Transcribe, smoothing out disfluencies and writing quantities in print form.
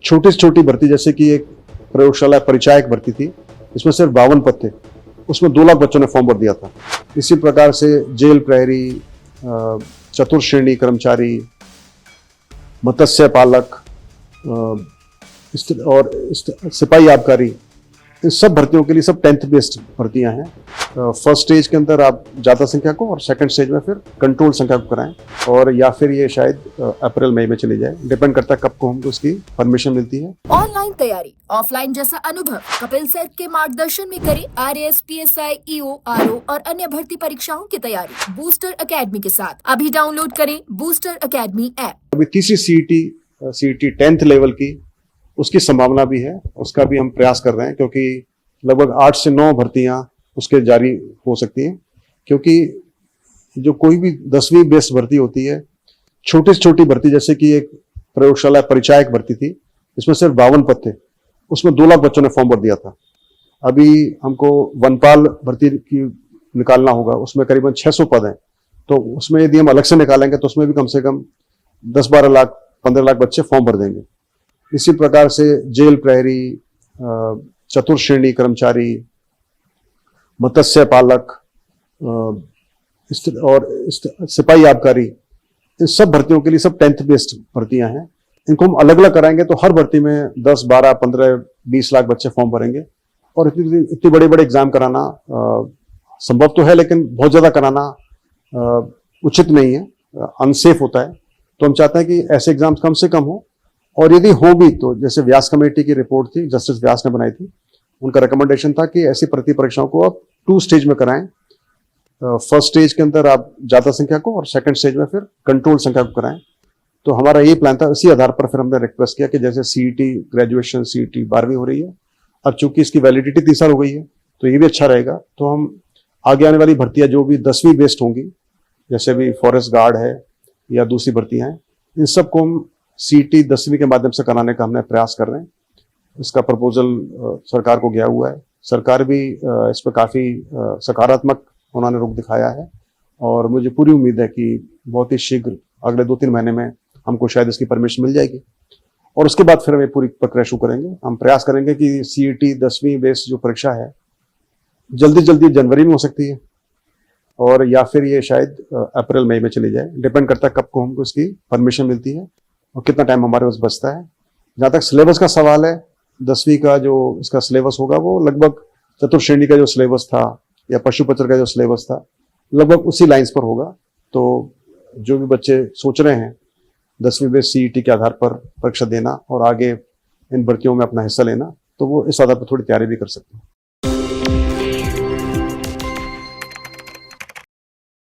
छोटी से छोटी भर्ती, जैसे कि एक प्रयोगशाला परिचायक भर्ती थी, इसमें सिर्फ 52 पद थे, उसमें 2 लाख बच्चों ने फॉर्म भर दिया था। इसी प्रकार से जेल प्रहरी, चतुर्थ श्रेणी कर्मचारी, मत्स्य पालक और सिपाही आबकारी, इन सब भर्तियों के लिए सब 10th बेस्ड भर्तियां हैं। फर्स्ट स्टेज के अंदर आप ज्यादा संख्या को और सेकंड स्टेज में फिर कंट्रोल संख्या को कराएं, और या फिर ये शायद अप्रैल मई में चली जाए, डिपेंड करता है कब को हमको उसकी परमिशन मिलती है। ऑनलाइन तैयारी, ऑफलाइन जैसा अनुभव कपिल सर के मार्गदर्शन में करें RAS, PSI, EO, RO और अन्य भर्ती परीक्षाओं की तैयारी बूस्टर अकेडमी के साथ। अभी डाउनलोड करें बूस्टर अकेडमी ऐप। अभी तीसरी सीईटी 10th लेवल की, उसकी संभावना भी है, उसका भी हम प्रयास कर रहे हैं, क्योंकि लगभग 8 से 9 भर्तियां उसके जारी हो सकती हैं। क्योंकि जो कोई भी 10वीं बेस्ड भर्ती होती है, छोटी से छोटी भर्ती, जैसे कि एक प्रयोगशाला परिचायक भर्ती थी, इसमें सिर्फ 52 पद थे, उसमें 2 लाख बच्चों ने फॉर्म भर दिया था। अभी हमको वनपाल भर्ती की निकालना होगा, उसमें करीबन 600 पद हैं, तो उसमें यदि हम अलग से निकालेंगे तो उसमें भी कम से कम 10-12 लाख 15 लाख बच्चे फॉर्म भर देंगे। इसी प्रकार से जेल प्रहरी, चतुर्थ श्रेणी कर्मचारी, मत्स्य पालक और सिपाही आबकारी, इन सब भर्तियों के लिए सब 10th बेस्ड भर्तियां हैं। इनको हम अलग अलग कराएंगे तो हर भर्ती में 10, 12, 15, 20 लाख बच्चे फॉर्म भरेंगे। और इतनी बड़े बड़े एग्जाम कराना संभव तो है, लेकिन बहुत ज्यादा कराना उचित नहीं है, अनसेफ होता है। तो हम चाहते हैं कि ऐसे एग्जाम्स कम से कम हो, और यदि हो भी तो जैसे व्यास कमेटी की रिपोर्ट थी, जस्टिस व्यास ने बनाई थी, उनका रिकमेंडेशन था कि ऐसी भर्ती परीक्षाओं को आप 2 स्टेज में कराएं। फर्स्ट स्टेज के अंदर आप ज्यादा संख्या को और सेकंड स्टेज में फिर कंट्रोल संख्या को कराएं। तो हमारा यही प्लान था। इसी आधार पर फिर हमने रिक्वेस्ट किया कि जैसे सीईटी ग्रेजुएशन, सीईटी 12वीं हो रही है, अब चूंकि इसकी वैलिडिटी 3 साल हो गई है, तो ये भी अच्छा रहेगा। तो हम आगे आने वाली भर्तियां जो भी 10वीं बेस्ड होंगी, जैसे भी फॉरेस्ट गार्ड है या दूसरी भर्तियां हैं, इन सबको हम सीईटी 10वीं के माध्यम से कराने का हमने प्रयास कर रहे हैं। इसका प्रपोजल सरकार को गया हुआ है। सरकार भी इस पर काफी सकारात्मक उन्होंने रुख दिखाया है, और मुझे पूरी उम्मीद है कि बहुत ही शीघ्र अगले 2-3 महीने में हमको शायद इसकी परमिशन मिल जाएगी, और उसके बाद फिर हम पूरी प्रक्रिया शुरू करेंगे। हम प्रयास करेंगे कि सीईटी 10वीं बेस्ड जो परीक्षा है जल्दी जनवरी में हो सकती है, और या फिर ये शायद अप्रैल मई में चली जाए, डिपेंड करता है कब को हमको इसकी परमिशन मिलती है और कितना टाइम हमारे पास बचता है। जहाँ तक सिलेबस का सवाल है, 10वीं का जो इसका सिलेबस होगा वो लगभग चतुर्थ श्रेणी का जो सिलेबस था या पशुपत्र का जो सिलेबस था, लगभग उसी लाइंस पर होगा। तो जो भी बच्चे सोच रहे हैं 10वीं बेस्ड सीईटी के आधार पर परीक्षा देना और आगे इन भर्तियों में अपना हिस्सा लेना, तो वो इस आधार पर थोड़ी तैयारी भी कर सकते हैं।